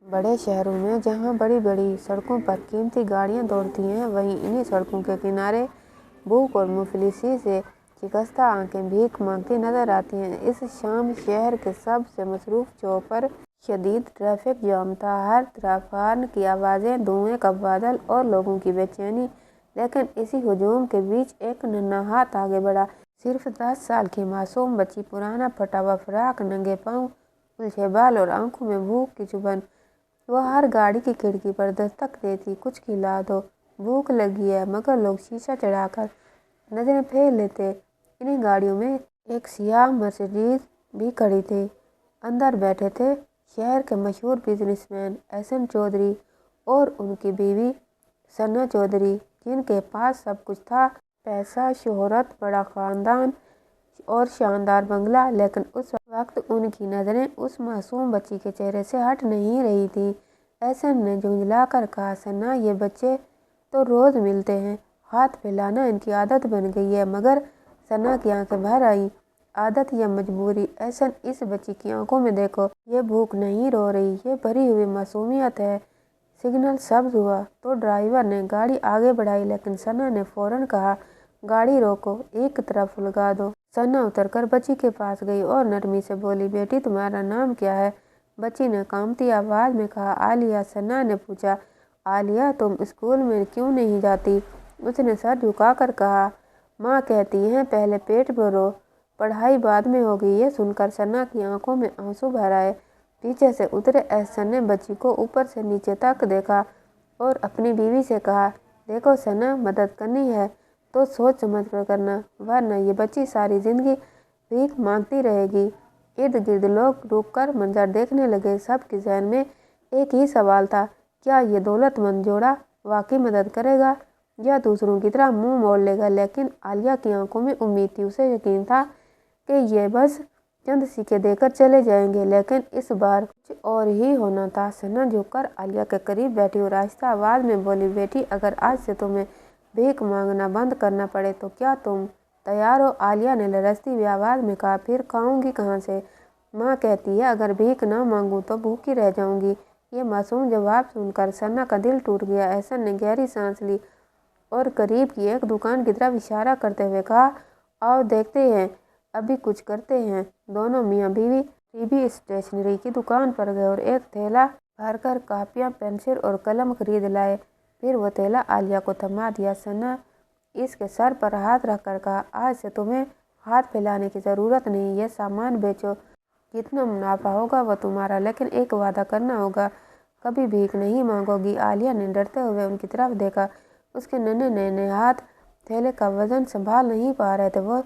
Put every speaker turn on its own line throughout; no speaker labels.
बड़े शहरों में जहाँ बड़ी बड़ी सड़कों पर कीमती गाड़ियाँ दौड़ती हैं, वहीं इन्हीं सड़कों के किनारे भूख और मुफलिसी से शिकस्ता आंखें भीख मांगती नजर आती हैं। इस शाम शहर के सबसे मसरूफ चौक पर शदीद ट्रैफिक जाम था। हर तरफ हॉर्न की आवाज़ें, धुएं का बादल और लोगों की बेचैनी। लेकिन इसी हुजूम के बीच एक नन्हा हाथ आगे बढ़ा। सिर्फ 10 साल की मासूम बच्ची, पुराना फटा हुआ फ्राक, नंगे पाँव, उलझे बाल और आंखों में भूख की चुभन। वह हर गाड़ी की खिड़की पर दस्तक देती, कुछ खिला दो, भूख लगी है। मगर लोग शीशा चढ़ाकर नजरें फेर लेते। इन्हीं गाड़ियों में एक सियाह मर्सिडीज भी खड़ी थी। अंदर बैठे थे शहर के मशहूर बिजनेसमैन एहसन चौधरी और उनकी बीवी सना चौधरी, जिनके पास सब कुछ था, पैसा, शोहरत, बड़ा खानदान और शानदार बंगला। लेकिन उस वक्त उनकी नज़रें उस मासूम बच्ची के चेहरे से हट नहीं रही थी। एहसन ने झुंझलाकर कहा, सना, ये बच्चे तो रोज़ मिलते हैं, हाथ फैलाना इनकी आदत बन गई है। मगर सना की आंखें भर आई। आदत या मजबूरी? एहसन, इस बच्ची की आंखों में देखो, ये भूख नहीं रो रही, ये भरी हुई मासूमियत है। सिग्नल सब्ज हुआ तो ड्राइवर ने गाड़ी आगे बढ़ाई, लेकिन सना ने फौरन कहा, गाड़ी रोको, एक तरफ लगा दो। सना उतरकर बच्ची के पास गई और नरमी से बोली, बेटी, तुम्हारा नाम क्या है? बच्ची ने कांपती आवाज में कहा, आलिया। सना ने पूछा, आलिया, तुम स्कूल में क्यों नहीं जाती? उसने सर झुकाकर कहा, माँ कहती हैं पहले पेट भरो, पढ़ाई बाद में होगी। ये सुनकर सना की आंखों में आंसू भर आए। पीछे से उतरे एहसन ने बच्ची को ऊपर से नीचे तक देखा और अपनी बीवी से कहा, देखो सना, मदद करनी है तो सोच समझ कर करना, वरना ये बच्ची सारी जिंदगी भीख मांगती रहेगी। इर्द गिर्द लोग रुककर मंजर देखने लगे। सबके जहन में एक ही सवाल था, क्या ये दौलतमंद जोड़ा वाकई मदद करेगा या दूसरों की तरह मुंह मोड़ लेगा? लेकिन आलिया की आंखों में उम्मीद थी। उसे यकीन था कि ये बस चंद सिक्के देकर चले जाएंगे, लेकिन इस बार कुछ और ही होना था। सना झुककर आलिया के करीब बैठी और आहिस्ता आवाज में बोली, बेटी, अगर आज से तुम्हें भीख मांगना बंद करना पड़े तो क्या तुम तैयार हो? आलिया ने लरजती हुई आवाज में कहा, फिर खाऊंगी कहाँ से? माँ कहती है अगर भीख ना मांगूं तो भूखी रह जाऊंगी। ये मासूम जवाब सुनकर सना का दिल टूट गया। एहसन ने गहरी सांस ली और करीब की एक दुकान की तरफ इशारा करते हुए कहा, आओ देखते हैं, अभी कुछ करते हैं। दोनों मियाँ बीवी टीबी स्टेशनरी की दुकान पर गए और एक थैला भरकर कापियाँ, पेंसिल और कलम खरीद लाए। फिर वो थैला आलिया को थमा दिया। सना इसके सर पर हाथ रखकर कहा, आज से तुम्हें हाथ फैलाने की ज़रूरत नहीं, ये सामान बेचो, जितना मुनाफा होगा वो तुम्हारा, लेकिन एक वादा करना होगा, कभी भीख नहीं मांगोगी। आलिया ने डरते हुए उनकी तरफ देखा। उसके नन्हे नन्हे हाथ थैले का वजन संभाल नहीं पा रहे थे। वो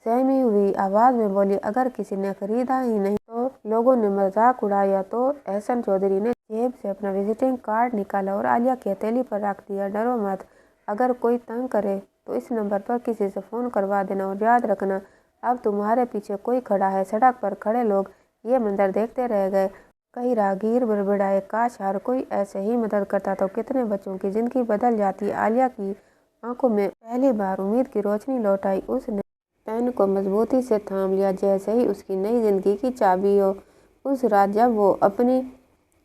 सहमी हुई आवाज़ में बोली, अगर किसी ने खरीदा ही नहीं तो लोगों ने मजाक उड़ाया तो? एहसन चौधरी ने जेब से अपना विजिटिंग कार्ड निकाला और आलिया की हथेली पर रख दिया। डरो मत, अगर कोई तंग करे तो इस नंबर पर किसी से फ़ोन करवा देना, और याद रखना अब तुम्हारे पीछे कोई खड़ा है। सड़क पर खड़े लोग ये मंजर देखते रह गए। कई राहगीर बड़बड़ाए, काश हर कोई ऐसे ही मदद करता तो कितने बच्चों की ज़िंदगी बदल जाती। आलिया की आंखों में पहली बार उम्मीद की रोशनी लौट आई। उसने पेन को मजबूती से थाम लिया, जैसे ही उसकी नई जिंदगी की चाबी हो। उस रात जब वो अपनी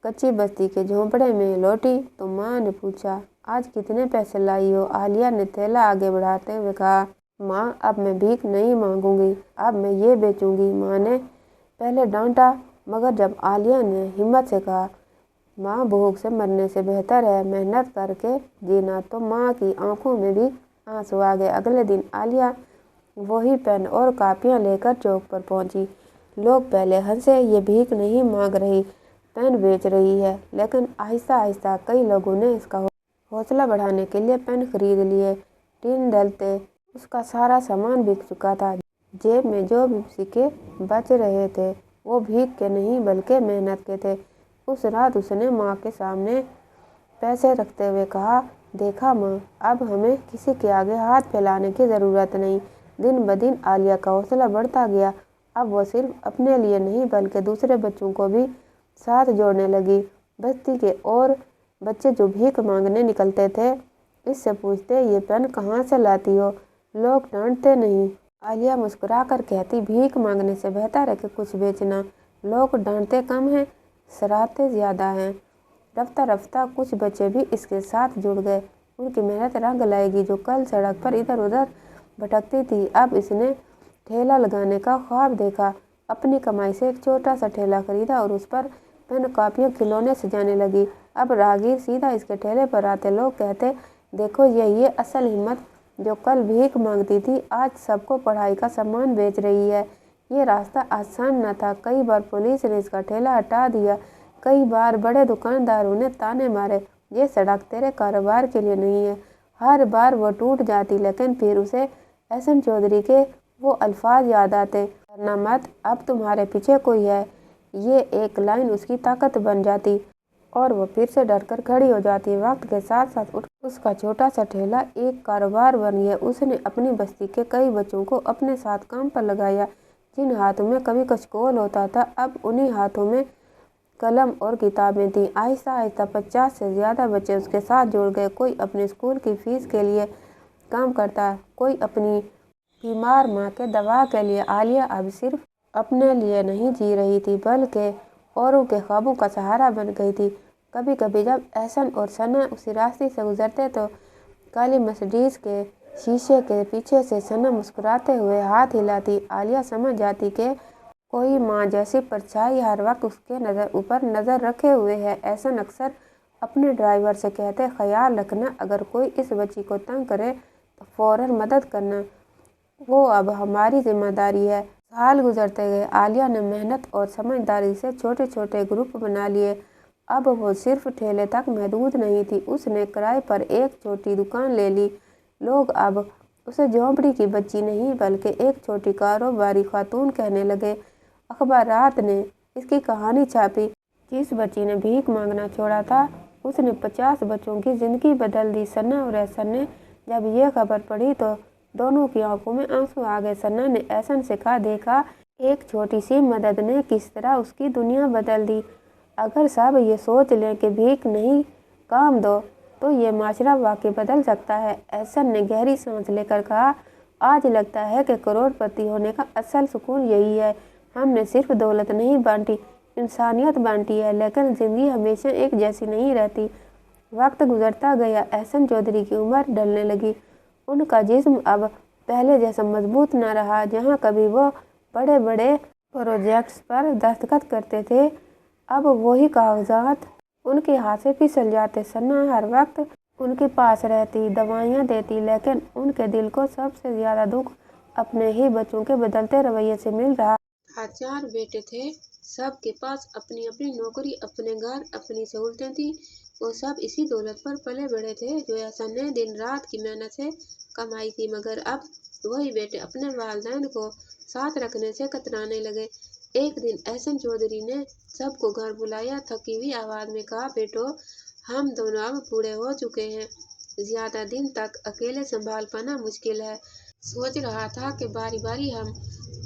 कच्ची बस्ती के झोंपड़े में लौटी तो माँ ने पूछा, आज कितने पैसे लाई हो? आलिया ने थैला आगे बढ़ाते हुए कहा, माँ, अब मैं भीख नहीं मांगूंगी, अब मैं ये बेचूंगी। माँ ने पहले डांटा, मगर जब आलिया ने हिम्मत से कहा, माँ, भूख से मरने से बेहतर है मेहनत करके जीना, तो माँ की आंखों में भी आंसू आ गए। अगले दिन आलिया वही पेन और कापियाँ लेकर चौक पर पहुंची। लोग पहले हंसे, ये भीख नहीं मांग रही, पेन बेच रही है। लेकिन आहिस्ता आहिस्ता कई लोगों ने इसका हौसला बढ़ाने के लिए पेन खरीद लिए। टिन डलते उसका सारा सामान बिक चुका था। जेब में जो भी सिक्के बच रहे थे वो भीख के नहीं बल्कि मेहनत के थे। उस रात उसने माँ के सामने पैसे रखते हुए कहा, देखा माँ, अब हमें किसी के आगे हाथ फैलाने की ज़रूरत नहीं। दिन ब दिन आलिया का हौसला बढ़ता गया। अब वो सिर्फ अपने लिए नहीं बल्कि दूसरे बच्चों को भी साथ जोड़ने लगी। बस्ती के और बच्चे जो भीख मांगने निकलते थे इससे पूछते, ये पेन कहाँ से लाती हो? लोग डांटते नहीं। आलिया मुस्कुरा कर कहती, भीख मांगने से बेहतर है कि कुछ बेचना। लोग डांटते कम हैं, सराहते ज़्यादा हैं। रफ्ता रफ्ता कुछ बच्चे भी इसके साथ जुड़ गए। उनकी मेहनत रंग लाएगी। जो कल सड़क पर इधर उधर भटकती थी, अब इसने ठेला लगाने का ख्वाब देखा। अपनी कमाई से एक छोटा सा ठेला खरीदा और उस पर पेन, कॉपियाँ, खिलौने सजाने लगी। अब राहगीर सीधा इसके ठेले पर आते। लोग कहते, देखो ये असल हिम्मत, जो कल भीख मांगती थी आज सबको पढ़ाई का सामान बेच रही है। ये रास्ता आसान न था। कई बार पुलिस ने इसका ठेला हटा दिया, कई बार बड़े दुकानदारों ने ताने मारे, ये सड़क तेरे कारोबार के लिए नहीं है। हर बार वो टूट जाती, लेकिन फिर उसे एहसन चौधरी के वो अल्फाज याद आते, डरना मत, अब तुम्हारे पीछे कोई है। ये एक लाइन उसकी ताकत बन जाती और वो फिर से डरकर खड़ी हो जाती। वक्त के साथ साथ उसका छोटा सा ठेला एक कारोबार बन गया। उसने अपनी बस्ती के कई बच्चों को अपने साथ काम पर लगाया। जिन हाथों में कभी कचकोल होता था, अब उन्हीं हाथों में कलम और किताबें थीं। आहिस्ता आहिस्ता 50 से ज़्यादा बच्चे उसके साथ जुड़ गए। कोई अपने स्कूल की फीस के लिए काम करता, कोई अपनी बीमार माँ के दवा के लिए। आलिया अब सिर्फ अपने लिए नहीं जी रही थी, बल्कि औरों के ख्वाबों का सहारा बन गई थी। कभी कभी जब एहसन और सना उसी रास्ते से गुजरते तो काली मर्सिडीज के शीशे के पीछे से सना मुस्कुराते हुए हाथ हिलाती। आलिया समझ जाती कि कोई माँ जैसी परछाई हर वक्त उसके ऊपर नज़र रखे हुए है। एहसन अक्सर अपने ड्राइवर से कहते, ख्याल रखना, अगर कोई इस बच्ची को तंग करे तो फ़ौरन मदद करना, वो अब हमारी जिम्मेदारी है। साल गुजरते गए। आलिया ने मेहनत और समझदारी से छोटे छोटे ग्रुप बना लिए। अब वो सिर्फ ठेले तक महदूद नहीं थी, उसने किराए पर एक छोटी दुकान ले ली। लोग अब उसे झोंपड़ी की बच्ची नहीं, बल्कि एक छोटी कारोबारी खातून कहने लगे। अखबारात ने इसकी कहानी छापी। जिस बच्ची ने भीख मांगना छोड़ा था, उसने 50 बच्चों की ज़िंदगी बदल दी। सना और एहसन ने जब ये खबर पढ़ी तो दोनों की आंखों में आंसू आ गए। सना ने एहसन से कहा, देखा, एक छोटी सी मदद ने किस तरह उसकी दुनिया बदल दी। अगर सब ये सोच लें कि भीख नहीं, काम दो, तो ये माशरा वाकई बदल सकता है। एहसन ने गहरी सांस लेकर कहा, आज लगता है कि करोड़पति होने का असल सुकून यही है। हमने सिर्फ दौलत नहीं बांटी, इंसानियत बांटी है। लेकिन ज़िंदगी हमेशा एक जैसी नहीं रहती। वक्त गुजरता गया। एहसन चौधरी की उम्र ढलने लगी। उनका जिस्म अब पहले जैसा मजबूत न रहा। जहाँ कभी वो बड़े बड़े प्रोजेक्ट्स पर दस्तखत करते थे, अब वही कागजात उनके हाथ से फिसल जाते। सना हर वक्त उनके पास रहती, दवाइयाँ देती, लेकिन उनके दिल को सबसे ज़्यादा दुख अपने ही बच्चों के बदलते रवैये से मिल रहा। 4 बेटे थे, सबके पास अपनी अपनी नौकरी, अपने घर, अपनी सहूलतें थी। वो सब इसी दौलत पर पले बड़े थे जो एहसन ने दिन रात की मेहनत से कमाई थी। मगर अब वही बेटे अपने वालिदैन को साथ रखने से कतराने लगे। एक दिन एहसन चौधरी ने सबको घर बुलाया, थकी हुई आवाज़ में कहा, बेटो, हम दोनों अब बूढ़े हो चुके हैं, ज़्यादा दिन तक अकेले संभाल पाना मुश्किल है। सोच रहा था कि बारी बारी हम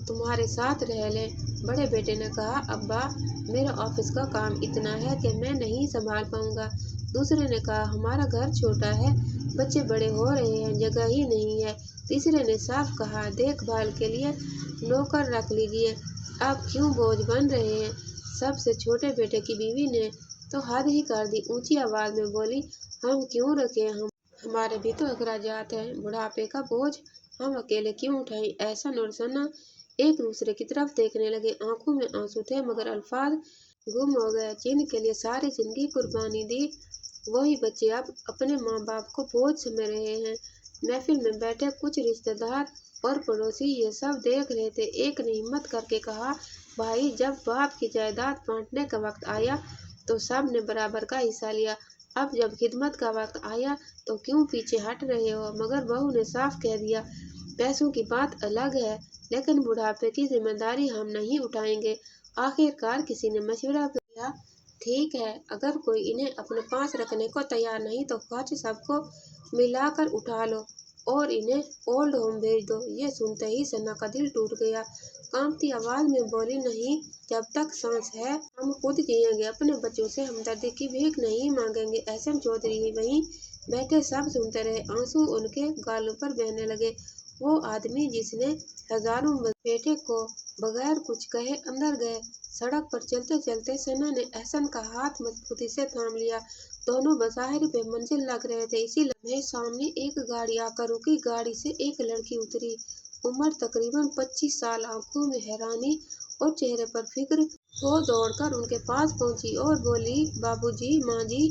तुम्हारे साथ रह लें। बड़े बेटे ने कहा, अब्बा, मेरा ऑफिस का काम इतना है कि मैं नहीं संभाल पाऊंगा। दूसरे ने कहा, हमारा घर छोटा है, बच्चे बड़े हो रहे हैं, जगह ही नहीं है। तीसरे ने साफ कहा, देखभाल के लिए नौकर रख लीजिए, आप क्यों बोझ बन रहे हैं। सबसे छोटे बेटे की बीवी ने तो हद ही कर दी। ऊंची आवाज में बोली, हम क्यों रखें, हमारे भी तो अखराजात हैं, बुढ़ापे का बोझ हम अकेले क्यों उठाएं। एहसन और सना एक दूसरे की तरफ देखने लगे। आंखों में आंसू थे, मगर अल्फाज गुम हो गए। जिनके लिए सारी जिंदगी कुर्बानी दी, वही बच्चे अब अपने माँ बाप को बोझ समझ रहे हैं। महफिल में बैठे कुछ रिश्तेदार और पड़ोसी ये सब देख रहे थे। एक ने हिम्मत करके कहा, भाई, जब बाप की जायदाद बांटने का वक्त आया तो सब ने बराबर का हिस्सा लिया। अब जब खिदमत का वक्त आया तो क्यों पीछे हट रहे हो। मगर बहू ने साफ कह दिया, पैसों की बात अलग है, लेकिन बुढ़ापे की जिम्मेदारी हम नहीं उठाएंगे। आखिरकार किसी ने मशवरा किया, ठीक है, अगर कोई इन्हें अपने पास रखने को तैयार नहीं तो खर्च सबको मिलाकर उठा लो और इन्हें ओल्ड होम भेज दो। ये सुनते ही सना का दिल टूट गया। कांपती आवाज में बोली, नहीं, जब तक सांस है हम खुद जिएंगे, अपने बच्चों से हमदर्दी की भीख नहीं मांगेंगे। एहसन चौधरी ही वहीं बैठे सब सुनते रहे। आंसू उनके गालों पर बहने लगे वो आदमी जिसने हजारों बेटे को बगैर कुछ कहे अंदर गए। सड़क पर चलते चलते सना ने एहसन का हाथ मजबूती से थाम लिया। दोनों बज़ाहिर बेमंजिल लग रहे थे। इसी लम्हे सामने एक गाड़ी आकर रुकी। गाड़ी से एक लड़की उतरी, उम्र तकरीबन 25 साल। आंखों में हैरानी और चेहरे पर फिक्र। वो दौड़कर उनके पास पहुंची और बोली, बाबूजी, माँ जी,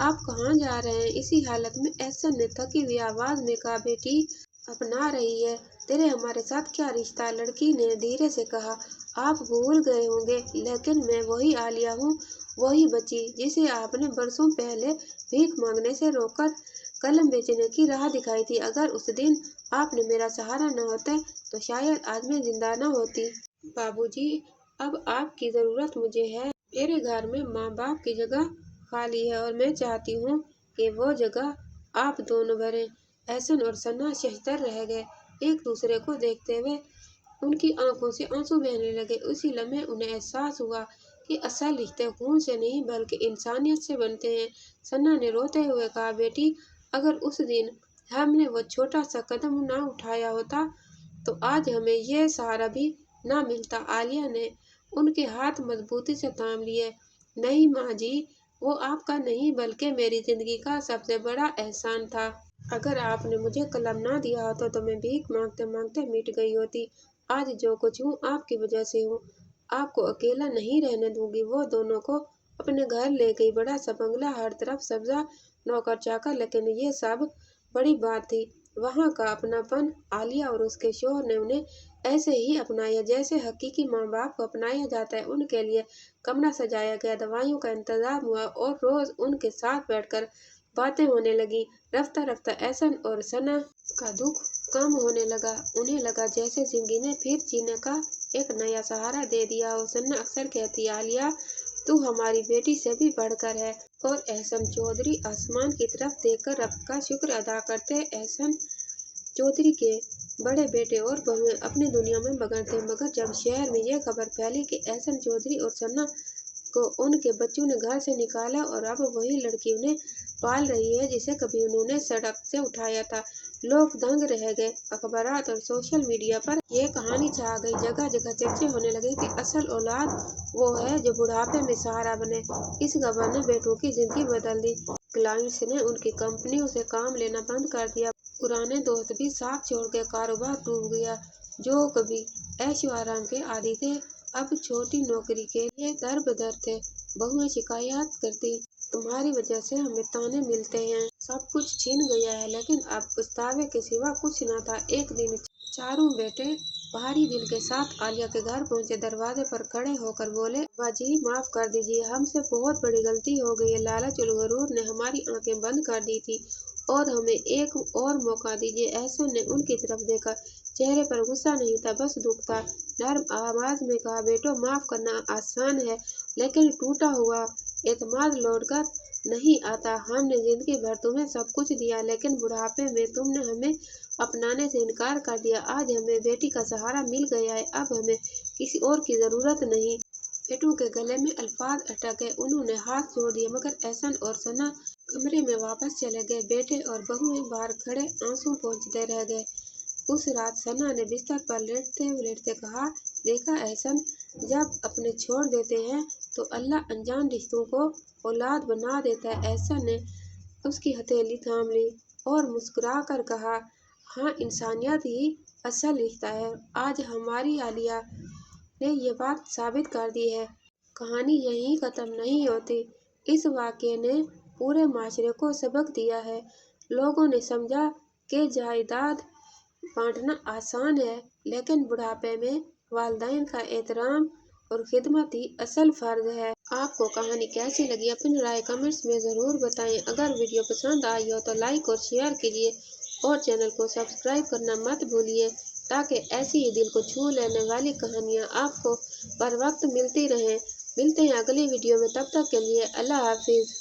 आप कहाँ जा रहे हैं? इसी हालत में एहसन ने थकी हुई आवाज में कहा, बेटी अपना रही है, तेरे हमारे साथ क्या रिश्ता? लड़की ने धीरे से कहा, आप भूल गए होंगे, लेकिन मैं वही आलिया हूँ, वही बच्ची जिसे आपने बरसों पहले भीख मांगने से रोककर कलम बेचने की राह दिखाई थी। अगर उस दिन आपने मेरा सहारा न होते तो शायद आज मैं जिंदा न होती। बाबूजी, अब आपकी जरूरत मुझे है। मेरे घर में माँ बाप की जगह खाली है और मैं चाहती हूँ कि वो जगह आप दोनों भरें। एहसन और सना शहतर रह गए, एक दूसरे को देखते हुए। उनकी आंखों से आंसू बहने लगे। उसी लम्हे उन्हें एहसास हुआ कि असल रिश्ते खून से नहीं बल्कि इंसानियत से बनते हैं। सना ने रोते हुए कहा, बेटी अगर उस दिन हमने वो छोटा सा कदम ना उठाया होता तो आज हमें यह सहारा भी ना मिलता। आलिया ने उनके हाथ मजबूती से थाम लिए। नहीं माँ जी, वो आपका नहीं बल्कि मेरी जिंदगी का सबसे बड़ा एहसान था। अगर आपने मुझे कलम ना दिया होता तो मैं भीख मांगते मांगते मिट गई होती। आज जो कुछ हूँ आपकी वजह से हूँ। आपको अकेला नहीं रहने दूंगी। वो दोनों को अपने घर ले गई। बड़ा सा बंगला, हर तरफ सब्जा, नौकर चाकर, लेकिन ये सब बड़ी बात थी वहाँ का अपनापन। आलिया और उसके शौहर ने उन्हें ऐसे ही अपनाया जैसे हकीकी माँ बाप को अपनाया जाता है। उनके लिए कमरा सजाया गया, दवाइयों का इंतजाम हुआ और रोज उनके साथ बैठकर बातें होने लगी। रफ्ता रफ्ता एहसन और सना का दुख कम होने लगा। उन्हें लगा जैसे जिंदगी ने फिर जीने का एक नया सहारा दे दिया हो। सना अक्सर कहती, आलिया तू हमारी बेटी से भी बढ़कर है। और एहसन चौधरी आसमान की तरफ देखकर रब का शुक्र अदा करते। एहसन चौधरी के बड़े बेटे और बहुएं अपनी दुनिया में मगन थे। मगर जब शहर में यह खबर फैली कि एहसन चौधरी और सना को उनके बच्चों ने घर से निकाला और अब वही लड़की उन्हें पाल रही है जिसे कभी उन्होंने सड़क से उठाया था, लोग दंग रह गए। अखबारात और सोशल मीडिया पर यह कहानी छा गई। जगह जगह चर्चे होने लगे कि असल औलाद वो है जो बुढ़ापे में सहारा बने। इस खबर ने बेटों की जिंदगी बदल दी। क्लाइंट्स ने उनकी कंपनियों से काम लेना बंद कर दिया। पुराने दोस्त भी साथ छोड़ के कारोबार डूब गया। जो कभी ऐशो आराम के आदी थे अब छोटी नौकरी के लिए दर बदर थे। बहुएं शिकायत करती, तुम्हारी वजह से हमें ताने मिलते हैं, सब कुछ छिन गया है। लेकिन अब पछतावे के सिवा कुछ न था। एक दिन चारों बेटे भारी दिल के साथ आलिया के घर पहुंचे। दरवाजे पर खड़े होकर बोले, अब्बा जी माफ कर दीजिए, हमसे बहुत बड़ी गलती हो गई है। लालच और गरूर ने हमारी आंखें बंद कर दी थी और हमें एक और मौका दीजिए। एहसन ने उनकी तरफ देखा, चेहरे पर गुस्सा नहीं था, बस दुख था। नर्म आवाज में कहा, बेटो माफ करना आसान है लेकिन टूटा हुआ एतमाद लौटकर नहीं आता। हमने जिंदगी भर तुम्हें सब कुछ दिया लेकिन बुढ़ापे में तुमने हमें अपनाने से इनकार कर दिया। आज हमें बेटी का सहारा मिल गया है, अब हमें किसी और की जरूरत नहीं। बेटों के गले में अल्फाज अटक गए, उन्होंने हाथ जोड़ दिए। मगर एहसन और सना कमरे में वापस चले गए। बेटे और बहुएं बाहर खड़े आंसू पोंछते रह गए। उस रात सना ने बिस्तर पर लेटते कहा, देखा एहसन, जब अपने छोड़ देते हैं तो अल्लाह अनजान रिश्तों को औलाद बना देता है। एहसन ने उसकी हथेली थाम ली और मुस्कुरा कर कहा, हाँ, इंसानियत ही असल रिश्ता है। आज हमारी आलिया ने ये बात साबित कर दी है। कहानी यहीं खत्म नहीं होती। इस वाक़ये ने पूरे माशरे को सबक दिया है। लोगों ने समझा कि जायदाद बांटना आसान है लेकिन बुढ़ापे में वालिदैन का एहतराम और खिदमत ही असल फर्ज है। आपको कहानी कैसी लगी अपनी राय कमेंट्स में ज़रूर बताएं। अगर वीडियो पसंद आई हो तो लाइक और शेयर कीजिए और चैनल को सब्सक्राइब करना मत भूलिए ताकि ऐसी ही दिल को छू लेने वाली कहानियाँ आपको बर वक्त मिलती रहें। मिलते हैं अगली वीडियो में, तब तक के लिए अल्लाह हाफिज़।